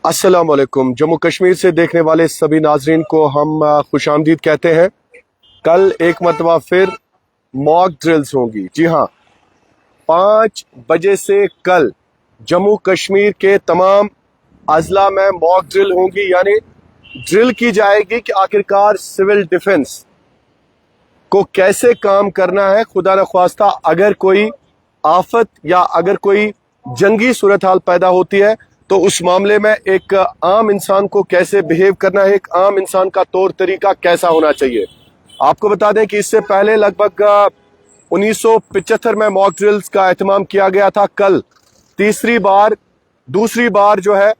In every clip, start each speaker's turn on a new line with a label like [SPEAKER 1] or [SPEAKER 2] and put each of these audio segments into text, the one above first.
[SPEAKER 1] अस्सलाम वालेकुम। जम्मू कश्मीर से देखने वाले सभी नाजरीन को हम खुशामदीद कहते हैं। कल एक मरतबा फिर मॉक ड्रिल्स होंगी। जी हाँ, 5 बजे से कल जम्मू कश्मीर के तमाम अजला में मॉक ड्रिल होंगी, यानी ड्रिल की जाएगी कि आखिरकार सिविल डिफेंस को कैसे काम करना है। खुदा न ख्वास्ता अगर कोई आफत या अगर कोई जंगी सूरत हाल पैदा होती है तो उस मामले में एक आम इंसान को कैसे बिहेव करना है, एक आम इंसान का तौर तरीका कैसा होना चाहिए। आपको बता दें कि इससे पहले लगभग 1975 में मॉक ड्रिल्स का एहतमाम किया गया था। कल दूसरी बार जो है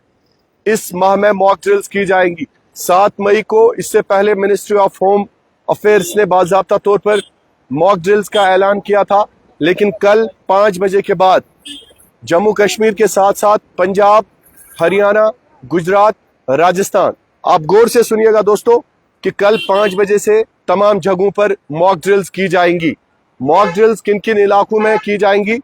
[SPEAKER 1] इस माह में मॉक ड्रिल्स की जाएंगी 7 मई को। इससे पहले मिनिस्ट्री ऑफ होम अफेयर्स ने बाज़ाब्ता तौर पर मॉक ड्रिल्स का ऐलान किया था, लेकिन कल 5 बजे के बाद जम्मू कश्मीर के साथ साथ पंजाब, हरियाणा, गुजरात, राजस्थान, आप गौर से सुनिएगा दोस्तों, कि कल 5 बजे से तमाम जगहों पर मॉक ड्रिल्स की जाएंगी। मॉक ड्रिल्स किन किन इलाकों में की जाएंगी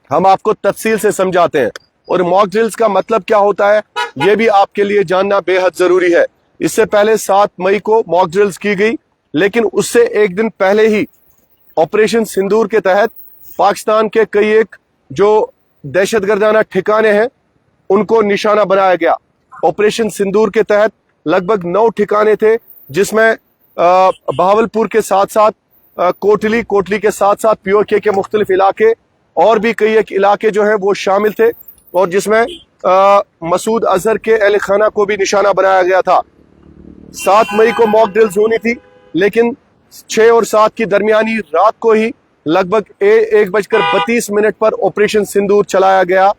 [SPEAKER 1] हम आपको तफसील से समझाते हैं, और मॉक ड्रिल्स का मतलब क्या होता है यह भी आपके लिए जानना बेहद जरूरी है। इससे पहले 7 मई को मॉक ड्रिल्स की गई, लेकिन उससे एक दिन पहले ही ऑपरेशन सिंदूर के तहत पाकिस्तान के कई एक जो दहशतगर्दाना ठिकाने हैं उनको निशाना बनाया गया। ऑपरेशन सिंदूर के तहत लगभग 9 ठिकाने थे, जिसमें बहावलपुर के साथ साथ कोटली के साथ साथ पीओके के मुख्तलिफ इलाके और भी कई एक इलाके जो हैं वो शामिल थे, और जिसमें मसूद अजहर के अहल खाना को भी निशाना बनाया गया था। 7 मई को मॉक ड्रिल्स होनी थी, लेकिन 6 और 7 की दरमियानी रात को ही लगभग 1:32 पर ऑपरेशन सिंदूर चलाया गया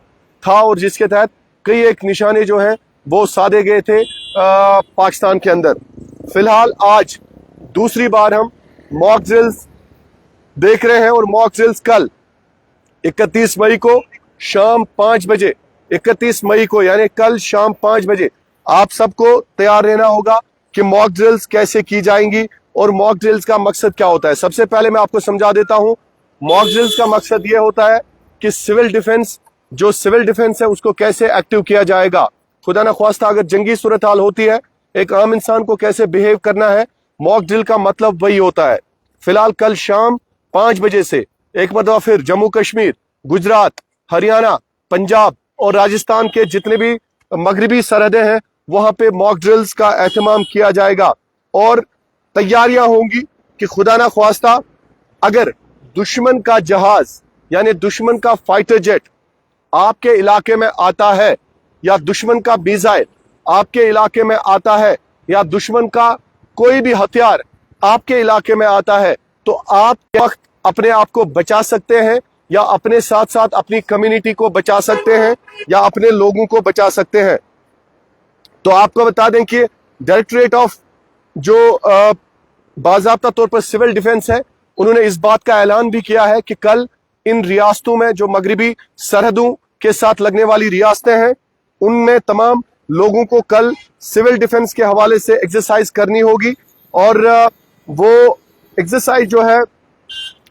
[SPEAKER 1] था, और जिसके तहत कई एक निशाने जो हैं वो साधे गए थे पाकिस्तान के अंदर। फिलहाल आज दूसरी बार हम मॉक ड्रिल्स देख रहे हैं, और मॉक ड्रिल्स कल 31 मई को शाम 5 बजे, 31 मई को यानी कल शाम 5 बजे आप सबको तैयार रहना होगा कि मॉक ड्रिल्स कैसे की जाएंगी और मॉक ड्रिल्स का मकसद क्या होता है। सबसे पहले मैं आपको समझा देता हूं, मॉक ड्रिल्स का मकसद यह होता है कि सिविल डिफेंस है उसको कैसे एक्टिव किया जाएगा। खुदा न ख्वास्ता अगर जंगी सूरत हाल होती है, एक आम इंसान को कैसे बिहेव करना है, मॉक ड्रिल का मतलब वही होता है। फिलहाल कल शाम 5 बजे से एक मरतबा फिर जम्मू कश्मीर, गुजरात, हरियाणा, पंजाब और राजस्थान के जितने भी मगरबी सरहदें हैं वहां पे मॉक ड्रिल्स का एहतमाम किया जाएगा, और तैयारियां होंगी कि खुदा ना ख्वास्ता अगर दुश्मन का जहाज यानी दुश्मन का फाइटर जेट आपके इलाके में आता है, या दुश्मन का मिसाइल आपके इलाके में आता है, या दुश्मन का कोई भी हथियार आपके इलाके में आता है, तो आप वक्त अपने आप को बचा सकते हैं, या अपने साथ साथ अपनी कम्युनिटी को बचा सकते हैं, या अपने लोगों को बचा सकते हैं। तो आपको बता दें कि डायरेक्टरेट ऑफ जो बाज़ाब्ता तौर पर सिविल डिफेंस है, उन्होंने इस बात का ऐलान भी किया है कि कल इन रियासतों में जो मगरबी सरहदों के साथ लगने वाली रियासतें हैं उनमें तमाम लोगों को कल सिविल डिफेंस के हवाले से एक्सरसाइज करनी होगी, और वो एक्सरसाइज जो है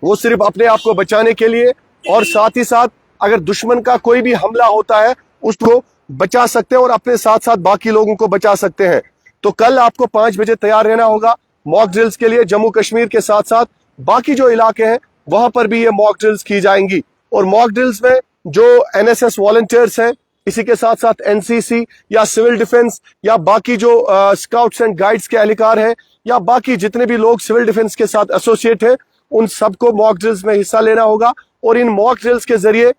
[SPEAKER 1] वो सिर्फ अपने आप को बचाने के लिए, और साथ ही साथ अगर दुश्मन का कोई भी हमला होता है उसको बचा सकते हैं और अपने साथ साथ बाकी लोगों को बचा सकते हैं। तो कल आपको 5 बजे तैयार रहना होगा मॉक ड्रिल्स के लिए। जम्मू कश्मीर के साथ साथ बाकी जो इलाके हैं वहां पर भी ये मॉक ड्रिल्स की जाएंगी, और मॉक ड्रिल्स में जो एनएसएस वॉलंटियर्स हैं, इसी के साथ साथ एनसीसी या सिविल डिफेंस या बाकी जो स्काउट्स एंड गाइड्स के एहलकार हैं, या बाकी जितने भी लोग सिविल डिफेंस के साथ एसोसिएट हैं, उन सबको मॉक ड्रिल्स में हिस्सा लेना होगा। और इन मॉक ड्रिल्स के जरिए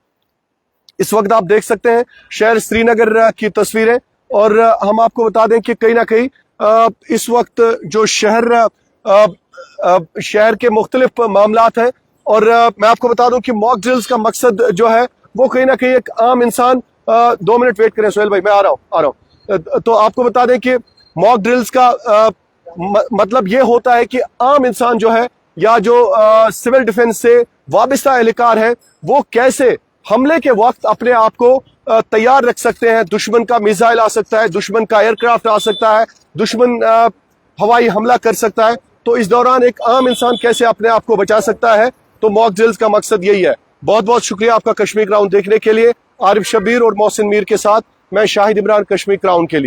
[SPEAKER 1] इस वक्त आप देख सकते हैं शहर श्रीनगर की तस्वीरें, और हम आपको बता दें कि कहीं ना कहीं इस वक्त जो शहर के मुख्तलिफ मामलात हैं, और मैं आपको बता दूं कि मॉक ड्रिल्स का मकसद जो है वो कहीं ना कहीं एक आम इंसान 2 मिनट वेट करें सोहेल भाई, मैं आ रहा हूं। तो आपको बता दें कि मॉक ड्रिल्स का मतलब ये होता है कि आम इंसान जो है या जो सिविल डिफेंस से वाबस्ता एहलकार है वो कैसे हमले के वक्त अपने आप को तैयार रख सकते हैं। दुश्मन का मिसाइल आ सकता है, दुश्मन का एयरक्राफ्ट आ सकता है, दुश्मन हवाई हमला कर सकता है, तो इस दौरान एक आम इंसान कैसे अपने आप को बचा सकता है। तो मॉक ड्रिल्स का मकसद यही है। बहुत बहुत शुक्रिया आपका कश्मीर ग्राउंड देखने के लिए। आरिफ शबीर और मोहसिन मीर के साथ मैं शाहिद इमरान, कश्मीर क्राउन के लिए।